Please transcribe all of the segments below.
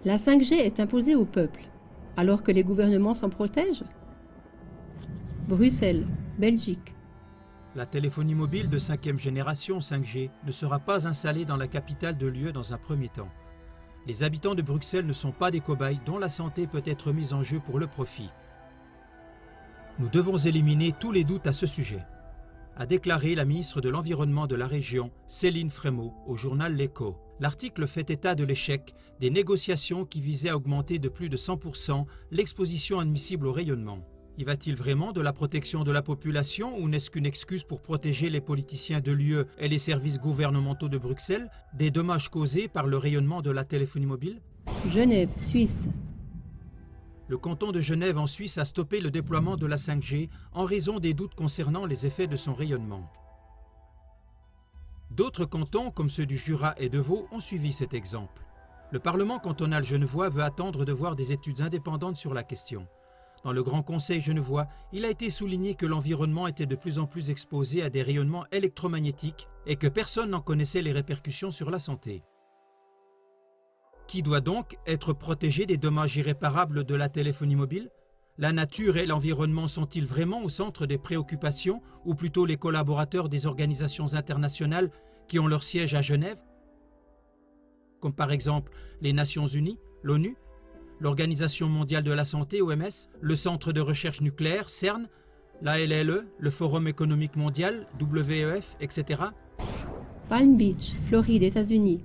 La 5G est imposée au peuple, alors que les gouvernements s'en protègent. Bruxelles, Belgique. La téléphonie mobile de 5e génération 5G ne sera pas installée dans la capitale de l'UE dans un premier temps. Les habitants de Bruxelles ne sont pas des cobayes dont la santé peut être mise en jeu pour le profit. Nous devons éliminer tous les doutes à ce sujet, a déclaré la ministre de l'Environnement de la région, Céline Frémaux, au journal L'Écho. L'article fait état de l'échec des négociations qui visaient à augmenter de plus de 100% l'exposition admissible au rayonnement. Y va-t-il vraiment de la protection de la population ou n'est-ce qu'une excuse pour protéger les politiciens de l'UE et les services gouvernementaux de Bruxelles des dommages causés par le rayonnement de la téléphonie mobile? Genève, Suisse. Le canton de Genève en Suisse a stoppé le déploiement de la 5G en raison des doutes concernant les effets de son rayonnement. D'autres cantons, comme ceux du Jura et de Vaud, ont suivi cet exemple. Le Parlement cantonal genevois veut attendre de voir des études indépendantes sur la question. Dans le Grand Conseil genevois, il a été souligné que l'environnement était de plus en plus exposé à des rayonnements électromagnétiques et que personne n'en connaissait les répercussions sur la santé. Qui doit donc être protégé des dommages irréparables de la téléphonie mobile? La nature et l'environnement sont-ils vraiment au centre des préoccupations ou plutôt les collaborateurs des organisations internationales qui ont leur siège à Genève? Comme par exemple les Nations Unies, l'ONU, l'Organisation mondiale de la santé, OMS, le Centre de recherche nucléaire, CERN, la LLE, le Forum économique mondial, WEF, etc. Palm Beach, Floride, États-Unis.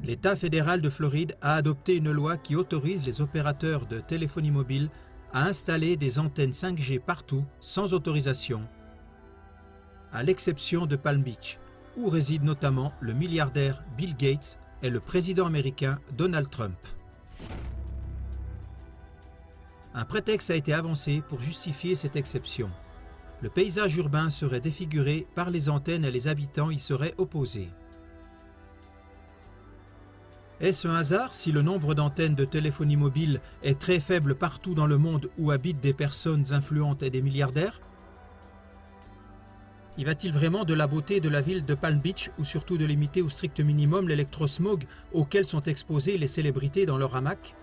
L'État fédéral de Floride a adopté une loi qui autorise les opérateurs de téléphonie mobile à installer des antennes 5G partout sans autorisation, à l'exception de Palm Beach, où réside notamment le milliardaire Bill Gates et le président américain Donald Trump. Un prétexte a été avancé pour justifier cette exception. Le paysage urbain serait défiguré par les antennes et les habitants y seraient opposés. Est-ce un hasard si le nombre d'antennes de téléphonie mobile est très faible partout dans le monde où habitent des personnes influentes et des milliardaires? Y va-t-il vraiment de la beauté de la ville de Palm Beach ou surtout de limiter au strict minimum l'électrosmog auquel sont exposées les célébrités dans leur hamac?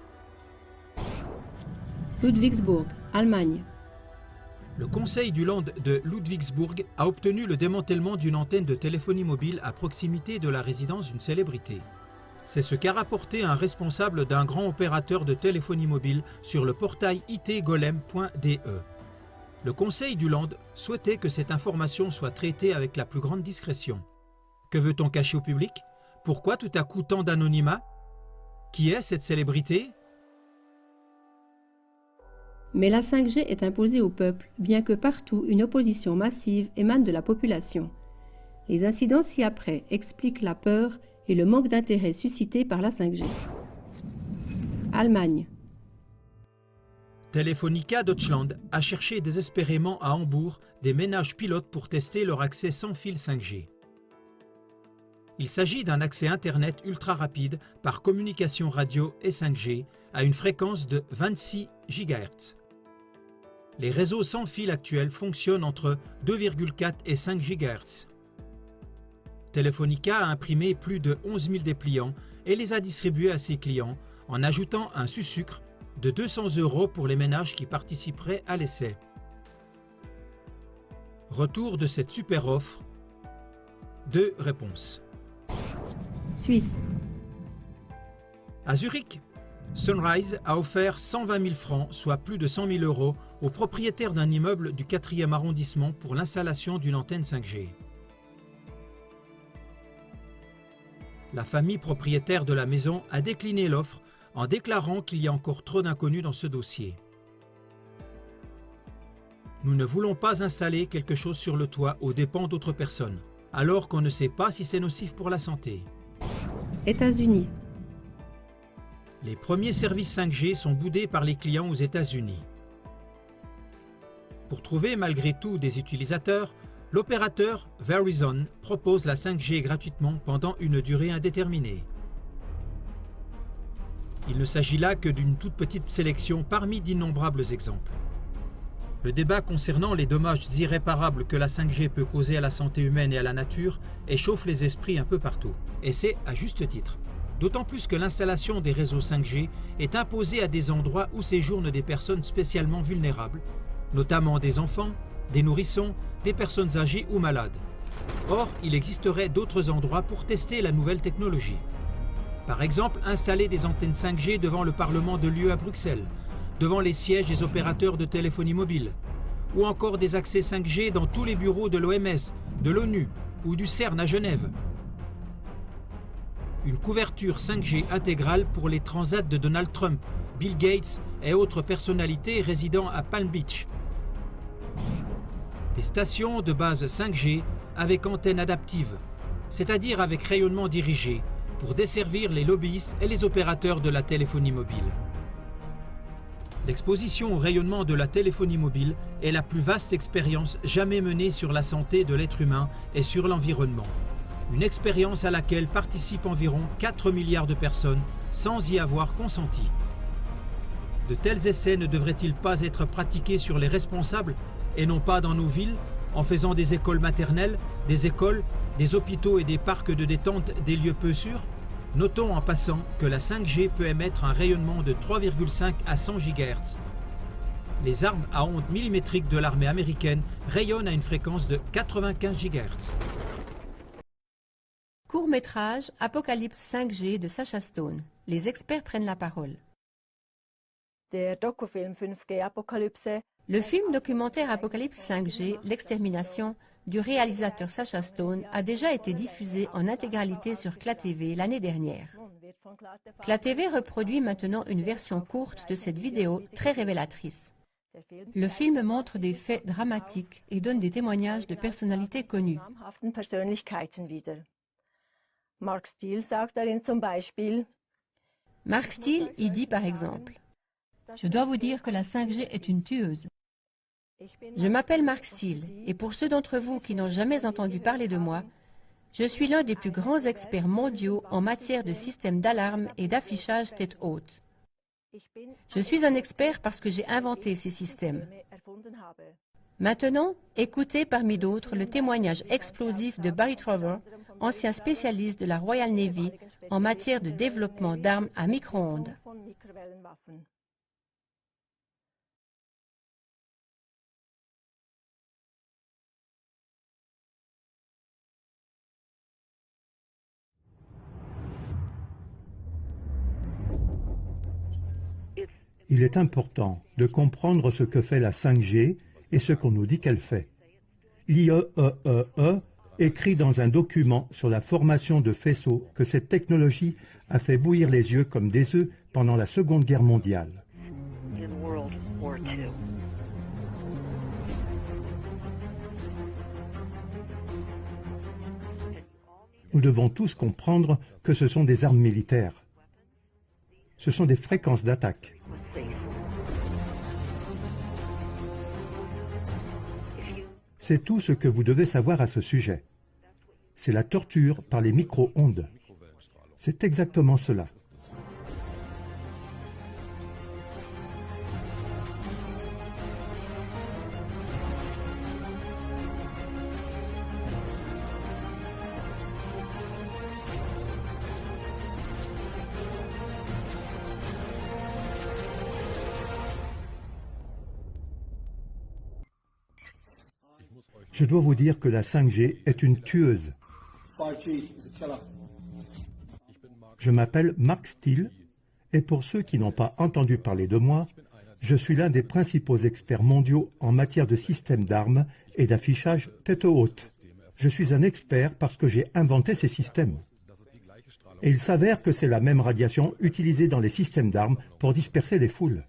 Ludwigsburg, Allemagne. Le conseil du Land de Ludwigsburg a obtenu le démantèlement d'une antenne de téléphonie mobile à proximité de la résidence d'une célébrité. C'est ce qu'a rapporté un responsable d'un grand opérateur de téléphonie mobile sur le portail itgolem.de. Le Conseil du Land souhaitait que cette information soit traitée avec la plus grande discrétion. Que veut-on cacher au public? Pourquoi tout à coup tant d'anonymat? Qui est cette célébrité? Mais la 5G est imposée au peuple, bien que partout une opposition massive émane de la population. Les incidents ci-après expliquent la peur et le manque d'intérêt suscité par la 5G. Allemagne. Telefonica Deutschland a cherché désespérément à Hambourg des ménages pilotes pour tester leur accès sans fil 5G. Il s'agit d'un accès Internet ultra rapide par communication radio et 5G à une fréquence de 26 GHz. Les réseaux sans fil actuels fonctionnent entre 2,4 et 5 GHz. Telefonica a imprimé plus de 11 000 dépliants et les a distribués à ses clients en ajoutant un sucre de 200 € pour les ménages qui participeraient à l'essai. Retour de cette super offre. 2 réponses. Suisse. À Zurich, Sunrise a offert 120 000 francs, soit plus de 100 000 € aux propriétaires d'un immeuble du 4e arrondissement pour l'installation d'une antenne 5G. La famille propriétaire de la maison a décliné l'offre en déclarant qu'il y a encore trop d'inconnus dans ce dossier. Nous ne voulons pas installer quelque chose sur le toit aux dépens d'autres personnes, alors qu'on ne sait pas si c'est nocif pour la santé. États-Unis. Les premiers services 5G sont boudés par les clients aux États-Unis. Pour trouver malgré tout des utilisateurs, l'opérateur Verizon propose la 5G gratuitement pendant une durée indéterminée. Il ne s'agit là que d'une toute petite sélection parmi d'innombrables exemples. Le débat concernant les dommages irréparables que la 5G peut causer à la santé humaine et à la nature échauffe les esprits un peu partout. Et c'est à juste titre. D'autant plus que l'installation des réseaux 5G est imposée à des endroits où séjournent des personnes spécialement vulnérables, notamment des enfants, des nourrissons, des personnes âgées ou malades. Or, il existerait d'autres endroits pour tester la nouvelle technologie. Par exemple, installer des antennes 5G devant le Parlement de l'UE à Bruxelles, devant les sièges des opérateurs de téléphonie mobile, ou encore des accès 5G dans tous les bureaux de l'OMS, de l'ONU ou du CERN à Genève. Une couverture 5G intégrale pour les transats de Donald Trump, Bill Gates et autres personnalités résidant à Palm Beach. Des stations de base 5G avec antenne adaptive, c'est-à-dire avec rayonnement dirigé, pour desservir les lobbyistes et les opérateurs de la téléphonie mobile. L'exposition au rayonnement de la téléphonie mobile est la plus vaste expérience jamais menée sur la santé de l'être humain et sur l'environnement. Une expérience à laquelle participent environ 4 milliards de personnes sans y avoir consenti. De tels essais ne devraient-ils pas être pratiqués sur les responsables et non pas dans nos villes, en faisant des écoles maternelles, des écoles, des hôpitaux et des parcs de détente des lieux peu sûrs? Notons en passant que la 5G peut émettre un rayonnement de 3,5 à 100 GHz. Les armes à ondes millimétriques de l'armée américaine rayonnent à une fréquence de 95 GHz. Court-métrage Apocalypse 5G de Sacha Stone. Les experts prennent la parole. Le film documentaire Apocalypse 5G, l'extermination, du réalisateur Sacha Stone a déjà été diffusé en intégralité sur CLA-TV l'année dernière. CLA-TV reproduit maintenant une version courte de cette vidéo très révélatrice. Le film montre des faits dramatiques et donne des témoignages de personnalités connues. Mark Steele y dit par exemple: « Je dois vous dire que la 5G est une tueuse. Je m'appelle Mark Steele, et pour ceux d'entre vous qui n'ont jamais entendu parler de moi, je suis l'un des plus grands experts mondiaux en matière de systèmes d'alarme et d'affichage tête haute. Je suis un expert parce que j'ai inventé ces systèmes. Maintenant, écoutez parmi d'autres le témoignage explosif de Barry Trower, ancien spécialiste de la Royal Navy en matière de développement d'armes à micro-ondes. Il est important de comprendre ce que fait la 5G et ce qu'on nous dit qu'elle fait. L'IEEE écrit dans un document sur la formation de faisceaux que cette technologie a fait bouillir les yeux comme des œufs pendant la Seconde Guerre mondiale. Nous devons tous comprendre que ce sont des armes militaires. Ce sont des fréquences d'attaque. C'est tout ce que vous devez savoir à ce sujet. C'est la torture par les micro-ondes. C'est exactement cela. Je dois vous dire que la 5G est une tueuse. Je m'appelle Mark Steele, et pour ceux qui n'ont pas entendu parler de moi, je suis l'un des principaux experts mondiaux en matière de systèmes d'armes et d'affichage tête haute. Je suis un expert parce que j'ai inventé ces systèmes. Et il s'avère que c'est la même radiation utilisée dans les systèmes d'armes pour disperser les foules.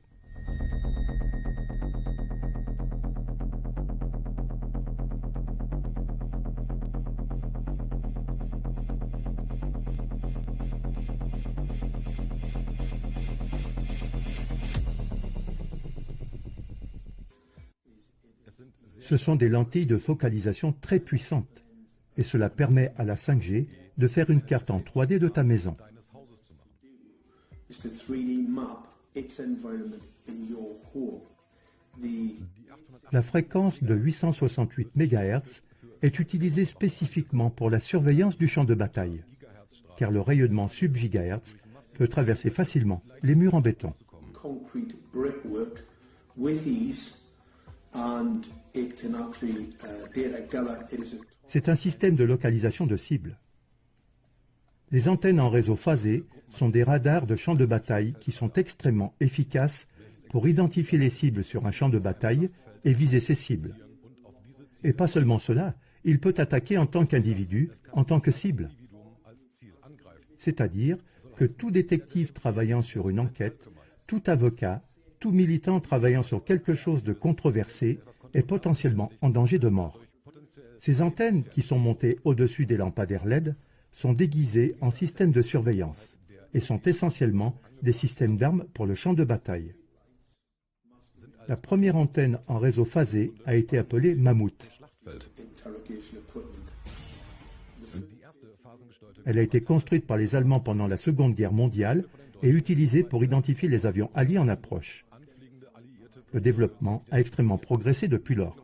Ce sont des lentilles de focalisation très puissantes et cela permet à la 5G de faire une carte en 3D de ta maison. La fréquence de 868 MHz est utilisée spécifiquement pour la surveillance du champ de bataille. car le rayonnement sub-gigahertz peut traverser facilement les murs en béton. Concrete brickwork with ease, and it can actually data gather. C'est un système de localisation de cibles. Les antennes en réseau phasé sont des radars de champs de bataille qui sont extrêmement efficaces pour identifier les cibles sur un champ de bataille et viser ces cibles. Et pas seulement cela, il peut attaquer en tant qu'individu, en tant que cible. C'est-à-dire que tout détective travaillant sur une enquête, tout avocat, tout militant travaillant sur quelque chose de controversé est potentiellement en danger de mort. Ces antennes, qui sont montées au-dessus des lampadaires LED, sont déguisées en systèmes de surveillance et sont essentiellement des systèmes d'armes pour le champ de bataille. La première antenne en réseau phasé a été appelée Mammouth. Elle a été construite par les Allemands pendant la Seconde Guerre mondiale et utilisée pour identifier les avions alliés en approche. Le développement a extrêmement progressé depuis lors.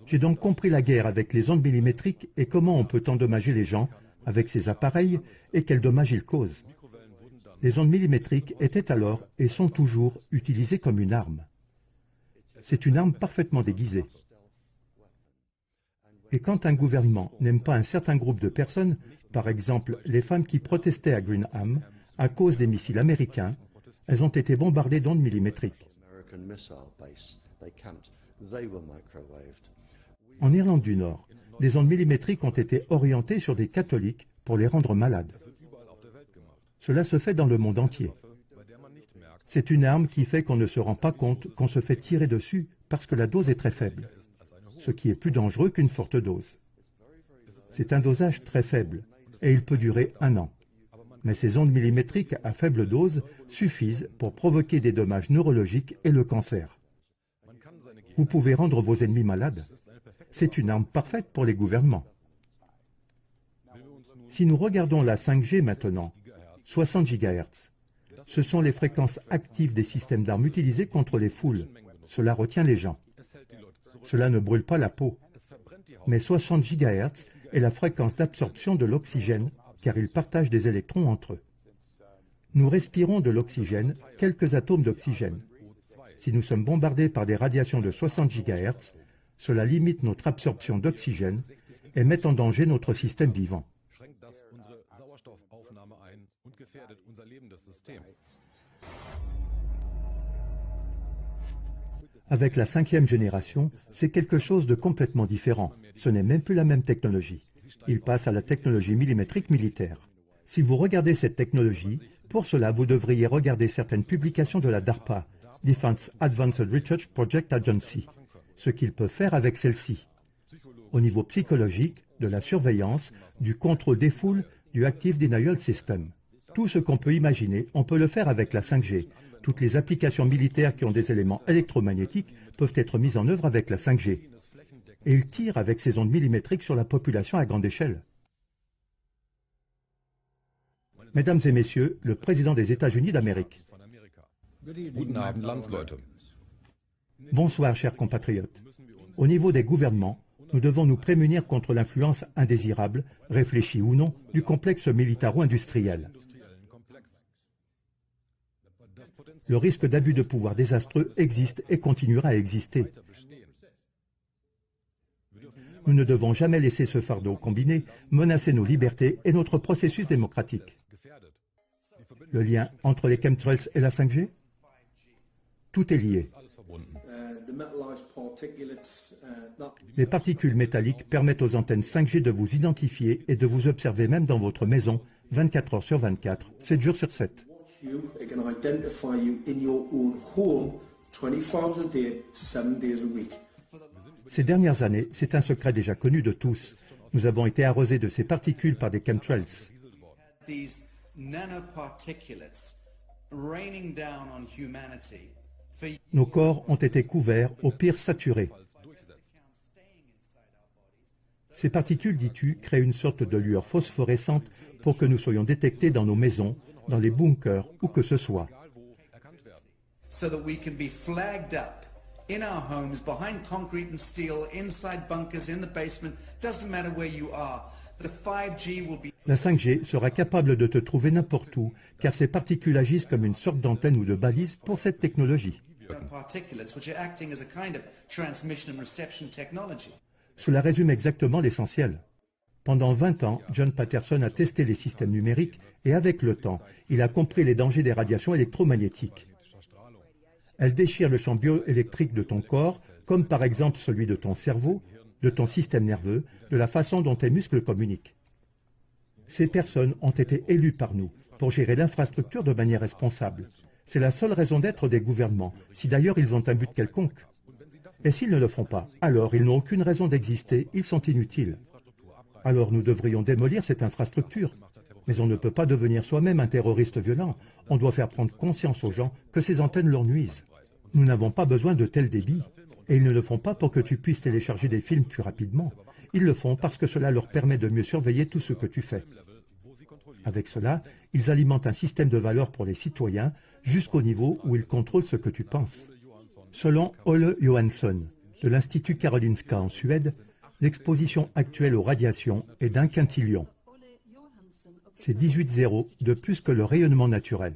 J'ai donc compris la guerre avec les ondes millimétriques et comment on peut endommager les gens avec ces appareils et quels dommages ils causent. Les ondes millimétriques étaient alors et sont toujours utilisées comme une arme. C'est une arme parfaitement déguisée. Et quand un gouvernement n'aime pas un certain groupe de personnes, par exemple les femmes qui protestaient à Greenham à cause des missiles américains, elles ont été bombardées d'ondes millimétriques. En Irlande du Nord, les ondes millimétriques ont été orientées sur des catholiques pour les rendre malades. Cela se fait dans le monde entier. C'est une arme qui fait qu'on ne se rend pas compte qu'on se fait tirer dessus parce que la dose est très faible, ce qui est plus dangereux qu'une forte dose. C'est un dosage très faible et il peut durer 1 an. Mais ces ondes millimétriques à faible dose suffisent pour provoquer des dommages neurologiques et le cancer. Vous pouvez rendre vos ennemis malades. C'est une arme parfaite pour les gouvernements. Si nous regardons la 5G maintenant, 60 GHz, ce sont les fréquences actives des systèmes d'armes utilisés contre les foules. Cela retient les gens. Cela ne brûle pas la peau. Mais 60 GHz est la fréquence d'absorption de l'oxygène, car ils partagent des électrons entre eux. Nous respirons de l'oxygène, quelques atomes d'oxygène. Si nous sommes bombardés par des radiations de 60 GHz, cela limite notre absorption d'oxygène et met en danger notre système vivant. Avec la 5e génération, c'est quelque chose de complètement différent. Ce n'est même plus la même technologie. Il passe à la technologie millimétrique militaire. Si vous regardez cette technologie, pour cela vous devriez regarder certaines publications de la DARPA, Defense Advanced Research Project Agency, ce qu'il peut faire avec celle-ci. Au niveau psychologique, de la surveillance, du contrôle des foules, du Active Denial System. Tout ce qu'on peut imaginer, on peut le faire avec la 5G. Toutes les applications militaires qui ont des éléments électromagnétiques peuvent être mises en œuvre avec la 5G. Et ils tirent avec ces ondes millimétriques sur la population à grande échelle. Mesdames et messieurs, le président des États-Unis d'Amérique. Bonsoir, chers compatriotes. Au niveau des gouvernements, nous devons nous prémunir contre l'influence indésirable, réfléchie ou non, du complexe militaro-industriel. Le risque d'abus de pouvoir désastreux existe et continuera à exister. Nous ne devons jamais laisser ce fardeau combiné menacer nos libertés et notre processus démocratique. Le lien entre les chemtrails et la 5G? Tout est lié. Les particules métalliques permettent aux antennes 5G de vous identifier et de vous observer même dans votre maison 24 heures sur 24, 7 jours sur 7. Ces dernières années, c'est un secret déjà connu de tous. Nous avons été arrosés de ces particules par des chemtrails. Nos corps ont été couverts, au pire saturés. Ces particules, dis-tu, créent une sorte de lueur phosphorescente pour que nous soyons détectés dans nos maisons, dans les bunkers, où que ce soit. In our homes, behind concrete and steel, inside bunkers, in the basement, doesn't matter where you are. The 5G will be... La 5G sera capable de te trouver n'importe où, car ces particules agissent comme une sorte d'antenne ou de balise pour cette technologie. particulates, which are acting as a kind of transmission and reception technology. Cela résume exactement l'essentiel. Pendant 20 ans, John Patterson a testé les systèmes numériques et avec le temps, il a compris les dangers des radiations électromagnétiques. Elles déchirent le champ bioélectrique de ton corps, comme par exemple celui de ton cerveau, de ton système nerveux, de la façon dont tes muscles communiquent. Ces personnes ont été élues par nous pour gérer l'infrastructure de manière responsable. C'est la seule raison d'être des gouvernements, si d'ailleurs ils ont un but quelconque. Et s'ils ne le font pas, alors ils n'ont aucune raison d'exister, ils sont inutiles. Alors nous devrions démolir cette infrastructure. Mais on ne peut pas devenir soi-même un terroriste violent. On doit faire prendre conscience aux gens que ces antennes leur nuisent. Nous n'avons pas besoin de tel débit. Et ils ne le font pas pour que tu puisses télécharger des films plus rapidement. Ils le font parce que cela leur permet de mieux surveiller tout ce que tu fais. Avec cela, ils alimentent un système de valeurs pour les citoyens jusqu'au niveau où ils contrôlent ce que tu penses. Selon Ole Johansson, de l'Institut Karolinska en Suède, l'exposition actuelle aux radiations est d'1 quintillion. C'est 18 zéros de plus que le rayonnement naturel.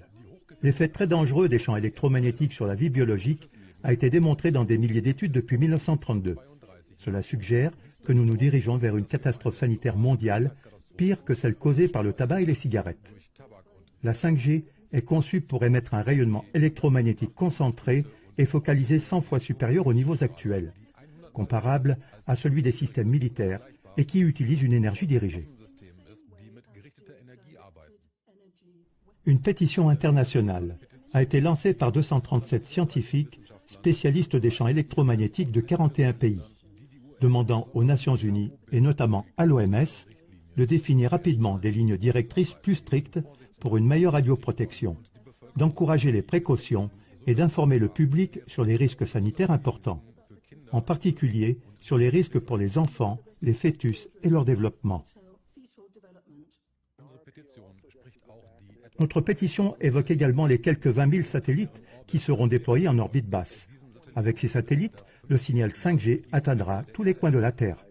L'effet très dangereux des champs électromagnétiques sur la vie biologique a été démontré dans des milliers d'études depuis 1932. Cela suggère que nous nous dirigeons vers une catastrophe sanitaire mondiale, pire que celle causée par le tabac et les cigarettes. La 5G est conçue pour émettre un rayonnement électromagnétique concentré et focalisé 100 fois supérieur aux niveaux actuels, comparable à celui des systèmes militaires et qui utilise une énergie dirigée. Une pétition internationale a été lancée par 237 scientifiques spécialistes des champs électromagnétiques de 41 pays, demandant aux Nations Unies et notamment à l'OMS de définir rapidement des lignes directrices plus strictes pour une meilleure radioprotection, d'encourager les précautions et d'informer le public sur les risques sanitaires importants, en particulier sur les risques pour les enfants, les fœtus et leur développement. Notre pétition évoque également les quelques 20 000 satellites qui seront déployés en orbite basse. Avec ces satellites, le signal 5G atteindra tous les coins de la Terre.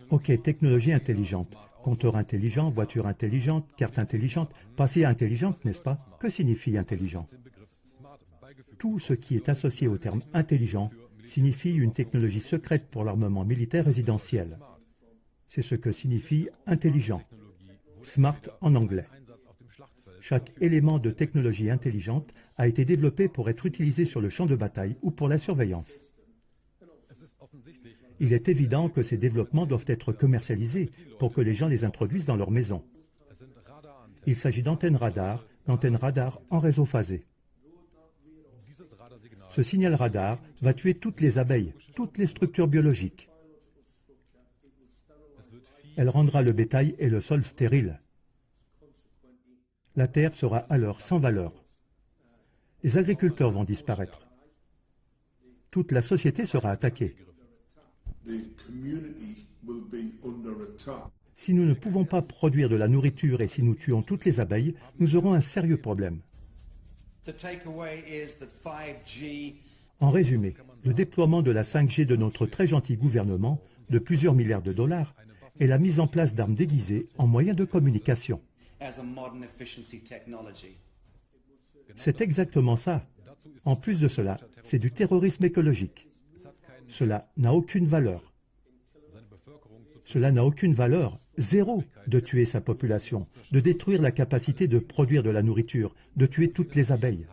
Ok, technologie intelligente. Compteur intelligent, voiture intelligente, carte intelligente, passé intelligente, n'est-ce pas? Que signifie intelligent? Tout ce qui est associé au terme intelligent signifie une technologie secrète pour l'armement militaire résidentiel. C'est ce que signifie intelligent, smart en anglais. Chaque élément de technologie intelligente a été développé pour être utilisé sur le champ de bataille ou pour la surveillance. Il est évident que ces développements doivent être commercialisés pour que les gens les introduisent dans leur maison. Il s'agit d'antennes radar en réseau phasé. Ce signal radar va tuer toutes les abeilles, toutes les structures biologiques. Elle rendra le bétail et le sol stériles. La terre sera alors sans valeur. Les agriculteurs vont disparaître. Toute la société sera attaquée. Si nous ne pouvons pas produire de la nourriture et si nous tuons toutes les abeilles, nous aurons un sérieux problème. En résumé, le déploiement de la 5G de notre très gentil gouvernement, de plusieurs milliards de dollars, est la mise en place d'armes déguisées en moyens de communication. C'est exactement ça. En plus de cela, c'est du terrorisme écologique. Cela n'a aucune valeur. Cela n'a aucune valeur, zéro, de tuer sa population, de détruire la capacité de produire de la nourriture, de tuer toutes les abeilles.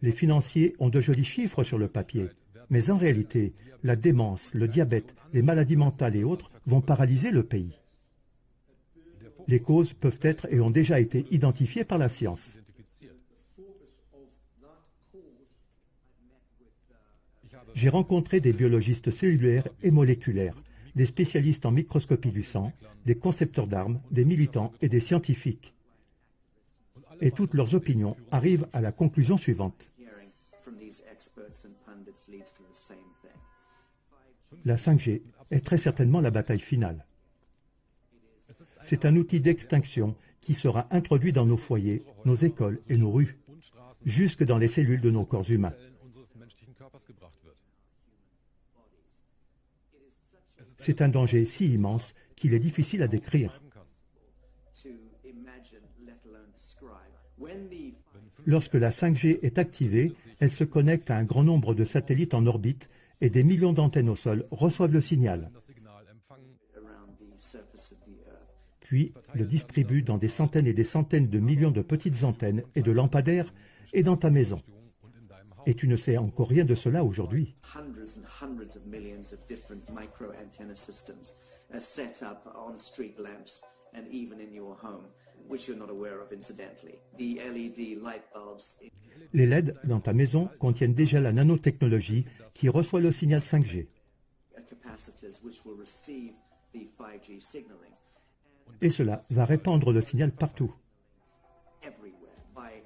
Les financiers ont de jolis chiffres sur le papier, mais en réalité, la démence, le diabète, les maladies mentales et autres vont paralyser le pays. Les causes peuvent être et ont déjà été identifiées par la science. J'ai rencontré des biologistes cellulaires et moléculaires, des spécialistes en microscopie du sang, des concepteurs d'armes, des militants et des scientifiques. Et toutes leurs opinions arrivent à la conclusion suivante. La 5G est très certainement la bataille finale. C'est un outil d'extinction qui sera introduit dans nos foyers, nos écoles et nos rues, jusque dans les cellules de nos corps humains. C'est un danger si immense qu'il est difficile à décrire. Lorsque la 5G est activée, elle se connecte à un grand nombre de satellites en orbite et des millions d'antennes au sol reçoivent le signal, puis le distribuent dans des centaines et des centaines de millions de petites antennes et de lampadaires et dans ta maison. Et tu ne sais encore rien de cela aujourd'hui. Hundreds and hundreds of millions of different micro-antenna systems are set up on street lamps and even in your home, which you're not aware of incidentally. The LED light bulbs. Les LED dans ta maison contiennent déjà la nanotechnologie qui reçoit le signal 5G. Capacitors which will receive the 5G signaling Et cela va répandre le signal partout. everywhere by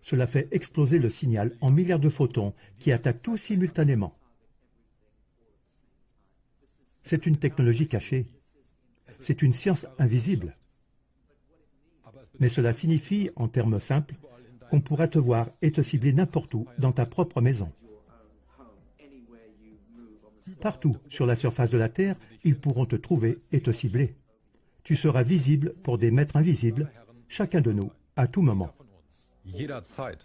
Cela fait exploser le signal en milliards de photons qui attaquent tout simultanément. C'est une technologie cachée. C'est une science invisible. Mais cela signifie, en termes simples, qu'on pourra te voir et te cibler n'importe où dans ta propre maison. Partout sur la surface de la Terre, ils pourront te trouver et te cibler. Tu seras visible pour des maîtres invisibles, chacun de nous, à tout moment. Jederzeit.